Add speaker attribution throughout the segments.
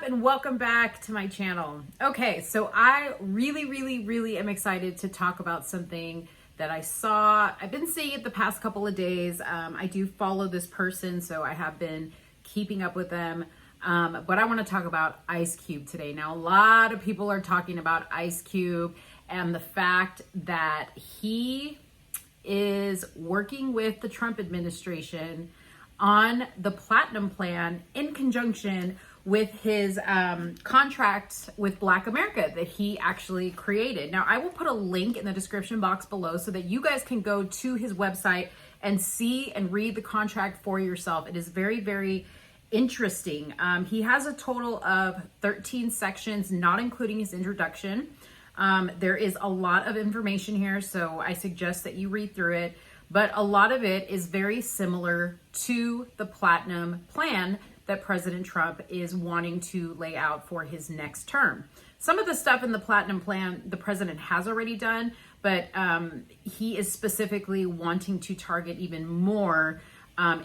Speaker 1: and welcome back to my channel. Okay, so I really am excited to talk about something that I saw. I've been seeing it the past couple of days. I do follow this person, so I have been keeping up with them. But I want to talk about icecube today. Now, a lot of people are talking about icecube and the fact that he is working with the Trump administration on the Platinum Plan in conjunction with his contract with Black America that he actually created. Now, I will put a link in the description box below so that you guys can go to his website and see and read the contract for yourself. It is very interesting. He has a total of 13 sections, not including his introduction. There is a lot of information here, so I suggest that you read through it. But a lot of it is very similar to the Platinum Plan that President Trump is wanting to lay out for his next term. Some of the stuff in the Platinum Plan the president has already done, but he is specifically wanting to target even more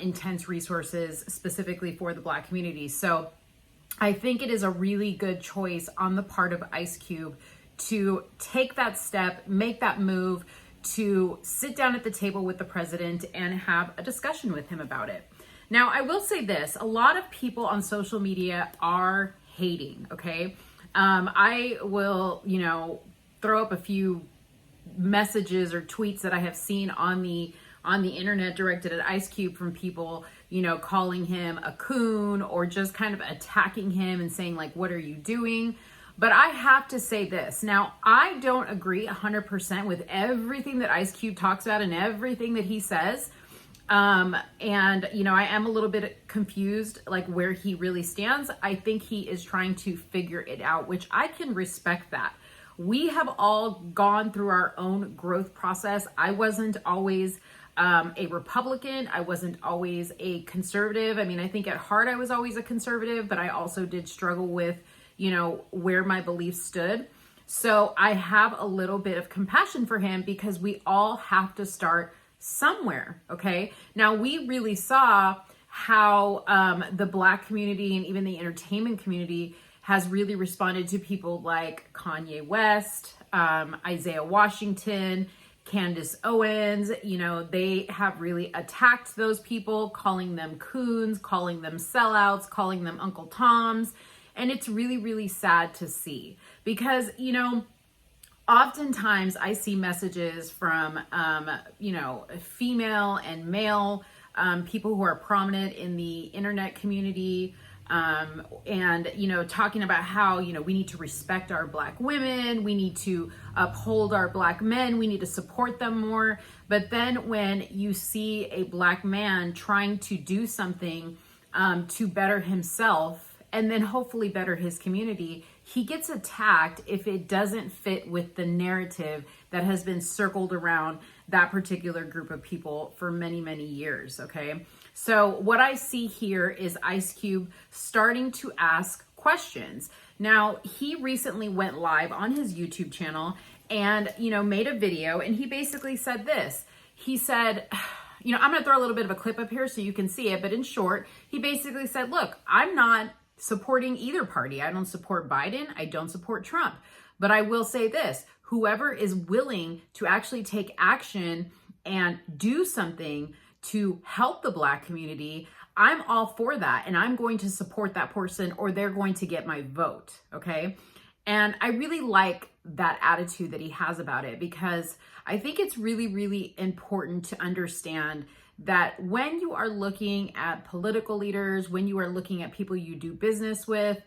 Speaker 1: intense resources specifically for the Black community. So I think it is a really good choice on the part of icecube to take that step, make that move, to sit down at the table with the president and have a discussion with him about it. Now, I will say this, a lot of people on social media are hating, okay? I will, throw up a few messages or tweets that I have seen on the internet directed at icecube from people, calling him a coon or just kind of attacking him and saying like, what are you doing? But I have to say this. Now, I don't agree 100% with everything that icecube talks about and everything that he says. I am a little bit confused, like where he really stands. I think he is trying to figure it out, which I can respect that. We have all gone through our own growth process. I wasn't always a Republican. I wasn't always a conservative. I mean, I think at heart I was always a conservative, but I also did struggle with where my beliefs stood. So I have a little bit of compassion for him because we all have to start somewhere, okay? Now, we really saw how the Black community and even the entertainment community has really responded to people like Kanye West, Isaiah Washington, Candace Owens. They have really attacked those people, calling them coons, calling them sellouts, calling them Uncle Toms. And it's really sad to see because, oftentimes I see messages from, female and male people who are prominent in the internet community talking about how, we need to respect our Black women, we need to uphold our Black men, we need to support them more. But then when you see a Black man trying to do something to better himself, and then hopefully better his community, he gets attacked if it doesn't fit with the narrative that has been circled around that particular group of people for many years, okay? So what I see here is icecube starting to ask questions. Now, he recently went live on his YouTube channel and, made a video, and he basically said this. He said, I'm gonna throw a little bit of a clip up here so you can see it, but in short, he basically said, look, I'm not supporting either party. I don't support Biden. I don't support Trump. But I will say this, whoever is willing to actually take action and do something to help the Black community, I'm all for that. And I'm going to support that person or they're going to get my vote. Okay. And I really like that attitude that he has about it because I think it's really important to understand that when you are looking at political leaders, when you are looking at people you do business with,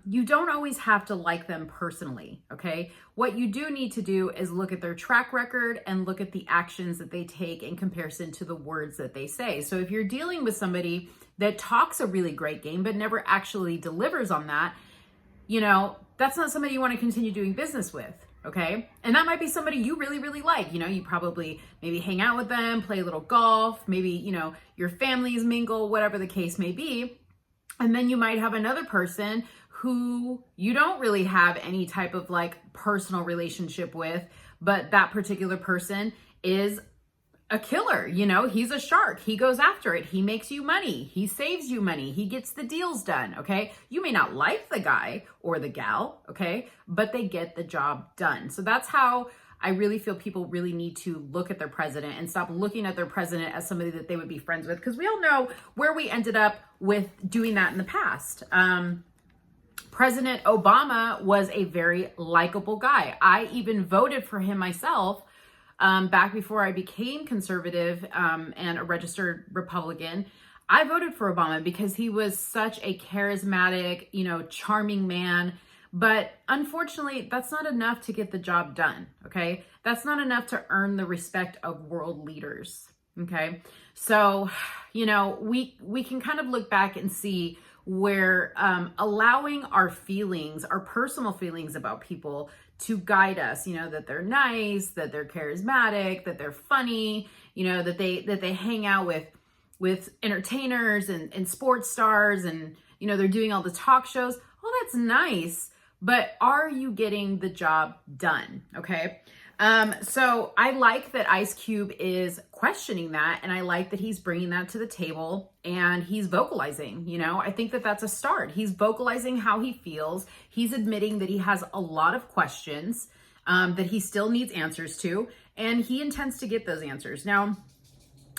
Speaker 1: you don't always have to like them personally, okay? What you do need to do is look at their track record and look at the actions that they take in comparison to the words that they say. So if you're dealing with somebody that talks a really great game but never actually delivers on that, that's not somebody you want to continue doing business with. Okay. And that might be somebody you really like, you probably maybe hang out with them, play a little golf, maybe, your families mingle, whatever the case may be. And then you might have another person who you don't really have any type of like personal relationship with, but that particular person is a killer, you know, he's a shark. He goes after it. He makes you money. He saves you money. He gets the deals done, okay? You may not like the guy or the gal, okay? But they get the job done. So that's how I really feel people really need to look at their president and stop looking at their president as somebody that they would be friends with, because we all know where we ended up with doing that in the past. President Obama was a very likable guy. I even voted for him myself back before I became conservative and a registered Republican. I voted for Obama because he was such a charismatic, you know, charming man. But unfortunately, that's not enough to get the job done, okay? That's not enough to earn the respect of world leaders, okay? So, you know, we can kind of look back and see where allowing our feelings, our personal feelings about people to guide us, you know, that they're nice, that they're charismatic, that they're funny, you know, that they hang out with entertainers and sports stars, and, you know, they're doing all the talk shows. Oh, that's nice. But are you getting the job done? Okay. So I like that icecube is questioning that, and I like that he's bringing that to the table and he's vocalizing, you know, I think that that's a start. He's vocalizing how he feels. He's admitting that he has a lot of questions that he still needs answers to, and he intends to get those answers. Now,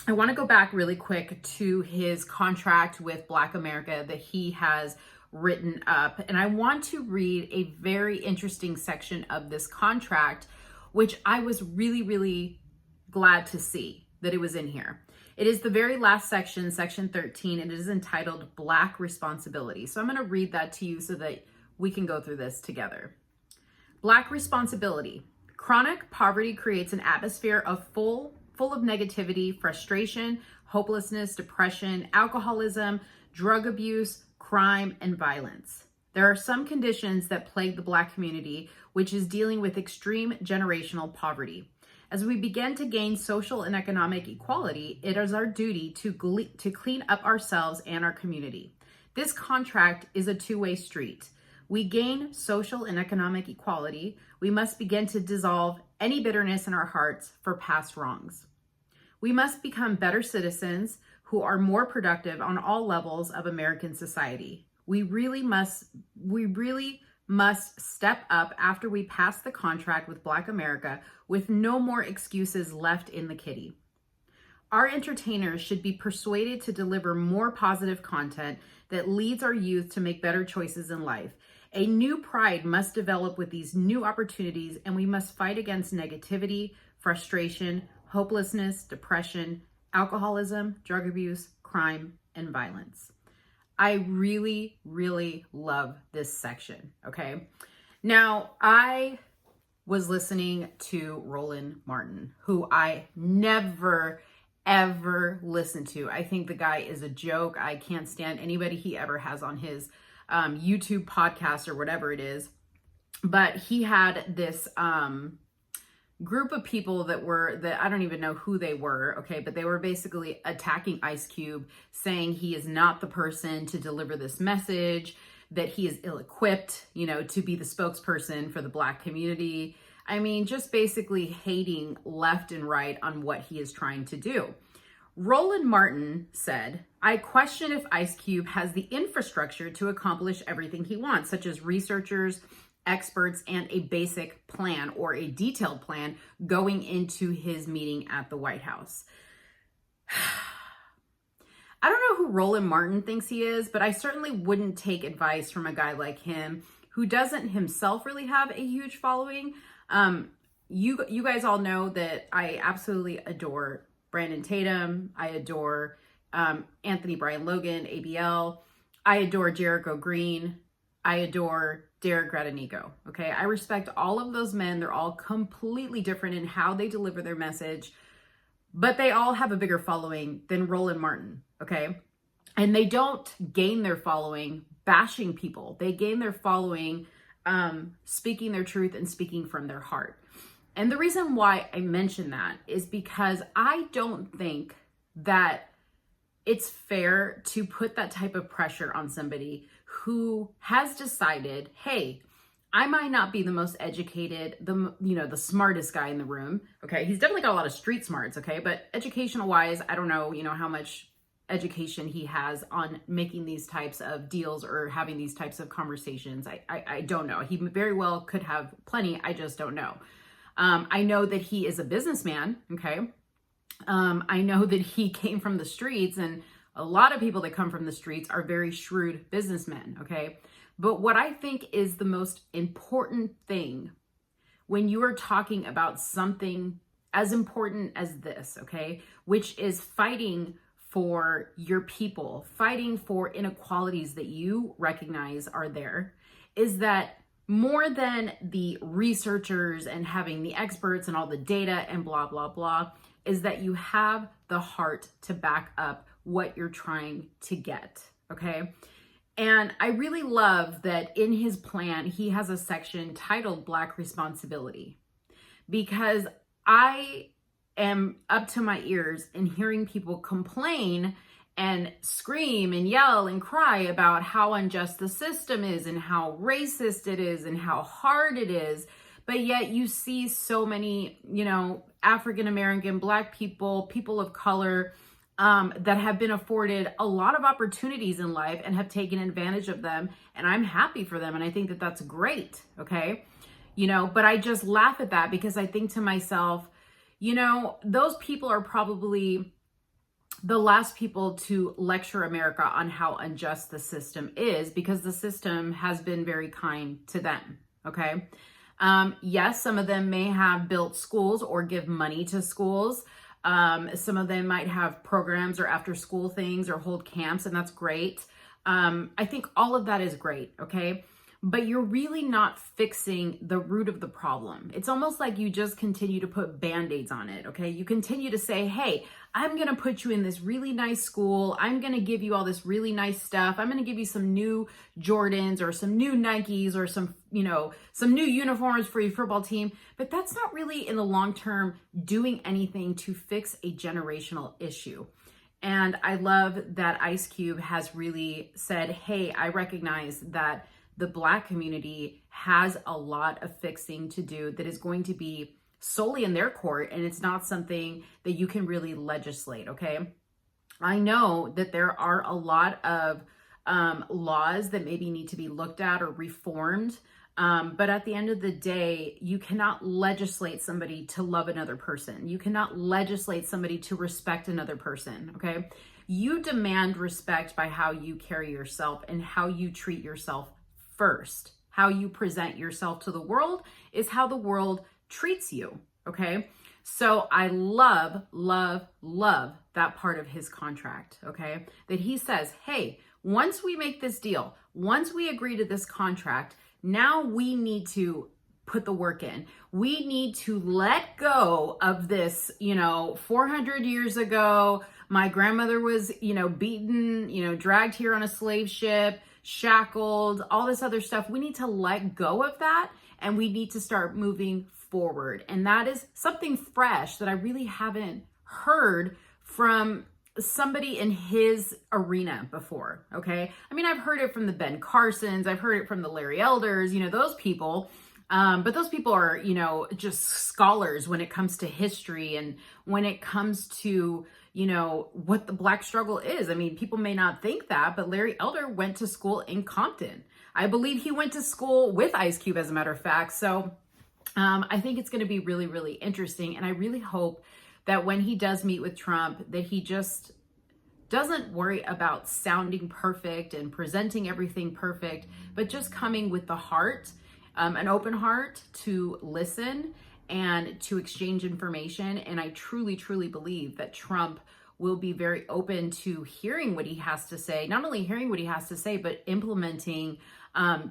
Speaker 1: I want to go back really quick to his contract with Black America that he has written up. And I want to read a very interesting section of this contract, which I was really, really glad to see that it was in here. It is the very last section, section 13, and it is entitled Black Responsibility. So I'm going to read that to you so that we can go through this together. Black responsibility. Chronic poverty creates an atmosphere of full of negativity, frustration, hopelessness, depression, alcoholism, drug abuse, crime, and violence. There are some conditions that plague the Black community, which is dealing with extreme generational poverty. As we begin to gain social and economic equality, it is our duty to clean up ourselves and our community. This contract is a two-way street. We gain social and economic equality. We must begin to dissolve any bitterness in our hearts for past wrongs. We must become better citizens who are more productive on all levels of American society. We really must step up after we pass the contract with Black America with no more excuses left in the kitty. Our entertainers should be persuaded to deliver more positive content that leads our youth to make better choices in life. A new pride must develop with these new opportunities, and we must fight against negativity, frustration, hopelessness, depression, alcoholism, drug abuse, crime, and violence. I really, really love this section, okay? Now, I was listening to Roland Martin, who I never, ever listened to. I think the guy is a joke. I can't stand anybody he ever has on his YouTube podcast or whatever it is. But he had this group of people that I don't even know who they were, okay, but they were basically attacking icecube, saying he is not the person to deliver this message, that he is ill-equipped, you know, to be the spokesperson for the Black community. I mean, just basically hating left and right on what he is trying to do. Roland Martin said, I question if icecube has the infrastructure to accomplish everything he wants, such as researchers, experts, and a basic plan or a detailed plan going into his meeting at the White House. I don't know who Roland Martin thinks he is, but I certainly wouldn't take advice from a guy like him who doesn't himself really have a huge following. You guys all know that I absolutely adore Brandon Tatum. I adore Anthony Brian Logan, ABL. I adore Jericho Green. I adore Derek Gradenigo. Okay, I respect all of those men. They're all completely different in how they deliver their message, but they all have a bigger following than Roland Martin. Okay, and they don't gain their following bashing people. They gain their following speaking their truth and speaking from their heart. And the reason why I mention that is because I don't think that it's fair to put that type of pressure on somebody who has decided, hey, I might not be the most educated, the smartest guy in the room. Okay. He's definitely got a lot of street smarts. Okay. But educational wise, I don't know, how much education he has on making these types of deals or having these types of conversations. I don't know. He very well could have plenty. I just don't know. I know that he is a businessman. Okay. I know that he came from the streets, and a lot of people that come from the streets are very shrewd businessmen. Okay. But what I think is the most important thing when you are talking about something as important as this, okay, which is fighting for your people, fighting for inequalities that you recognize are there, is that more than the researchers and having the experts and all the data and blah, blah, blah, is that you have the heart to back up what you're trying to get, okay? And I really love that in his plan, he has a section titled Black Responsibility, because I am up to my ears in hearing people complain and scream and yell and cry about how unjust the system is and how racist it is and how hard it is. But yet you see so many, African-American, Black people, people of color, that have been afforded a lot of opportunities in life and have taken advantage of them. And I'm happy for them. And I think that that's great. Okay. But I just laugh at that because I think to myself, those people are probably the last people to lecture America on how unjust the system is, because the system has been very kind to them. Okay. Yes, some of them may have built schools or give money to schools. Some of them might have programs or after school things or hold camps, and that's great. I think all of that is great. Okay. But you're really not fixing the root of the problem. It's almost like you just continue to put Band-Aids on it. Okay. You continue to say, hey, I'm going to put you in this really nice school. I'm going to give you all this really nice stuff. I'm going to give you some new Jordans or some new Nikes or some new uniforms for your football team. But that's not really in the long term doing anything to fix a generational issue. And I love that icecube has really said, hey, I recognize that the Black community has a lot of fixing to do that is going to be solely in their court, and it's not something that you can really legislate. Okay. I know that there are a lot of laws that maybe need to be looked at or reformed. But at the end of the day, you cannot legislate somebody to love another person. You cannot legislate somebody to respect another person. Okay. You demand respect by how you carry yourself and how you treat yourself first. How you present yourself to the world is how the world treats you. Okay. So I love, love, love that part of his contract. Okay. That he says, hey, once we make this deal, once we agree to this contract, now we need to put the work in. We need to let go of this, 400 years ago, my grandmother was, beaten, dragged here on a slave ship, shackled, all this other stuff. We need to let go of that, and we need to start moving forward. And that is something fresh that I really haven't heard from somebody in his arena before. Okay. I mean, I've heard it from the Ben Carsons. I've heard it from the Larry Elders, those people. But those people are, just scholars when it comes to history and when it comes to, what the Black struggle is. I mean, people may not think that, but Larry Elder went to school in Compton. I believe he went to school with icecube, as a matter of fact. So I think it's going to be really, really interesting. And I really hope that when he does meet with Trump, that he just doesn't worry about sounding perfect and presenting everything perfect, but just coming with the heart, an open heart to listen and to exchange information. And I truly, truly believe that Trump will be very open to hearing what he has to say, not only hearing what he has to say, but implementing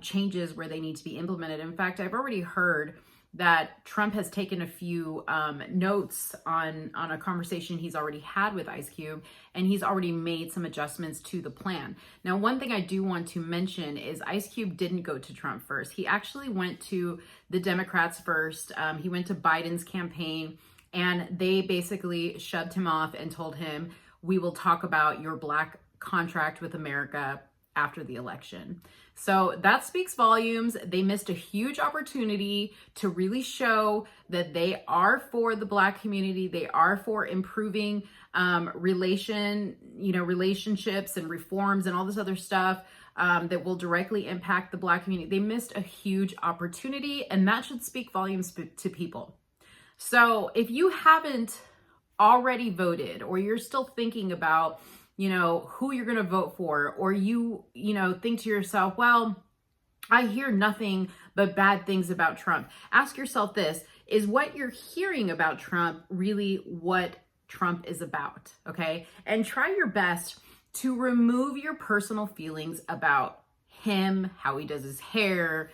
Speaker 1: changes where they need to be implemented. In fact, I've already heard that Trump has taken a few notes on a conversation he's already had with icecube, and he's already made some adjustments to the plan. Now, one thing I do want to mention is icecube didn't go to Trump first. He actually went to the Democrats first. He went to Biden's campaign, and they basically shoved him off and told him, we will talk about your Black contract with America after the election. So that speaks volumes. They missed a huge opportunity to really show that they are for the Black community. They are for improving relationships and reforms and all this other stuff that will directly impact the Black community. They missed a huge opportunity, and that should speak volumes to people. So if you haven't already voted, or you're still thinking about, who you're going to vote for, or you think to yourself, well, I hear nothing but bad things about Trump. Ask yourself this: is what you're hearing about Trump really what Trump is about? Okay. And try your best to remove your personal feelings about him, how he does his hair,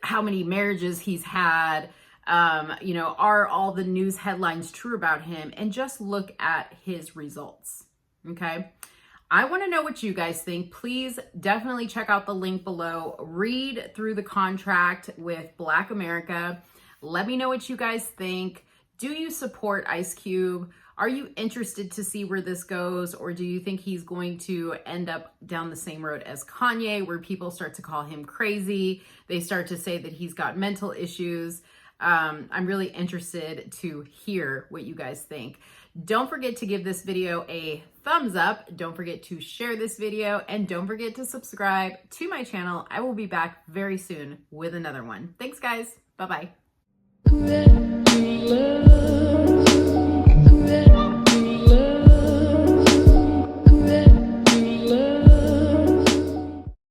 Speaker 1: how many marriages he's had, are all the news headlines true about him, and just look at his results. Okay. I want to know what you guys think. Please definitely check out the link below. Read through the contract with Black America. Let me know what you guys think. Do you support icecube? Are you interested to see where this goes? Or do you think he's going to end up down the same road as Kanye, where people start to call him crazy? They start to say that he's got mental issues. I'm really interested to hear what you guys think. Don't forget to give this video a thumbs up. Don't forget to share this video, and don't forget to subscribe to my channel. I will be back very soon with another one. Thanks, guys. Bye-bye.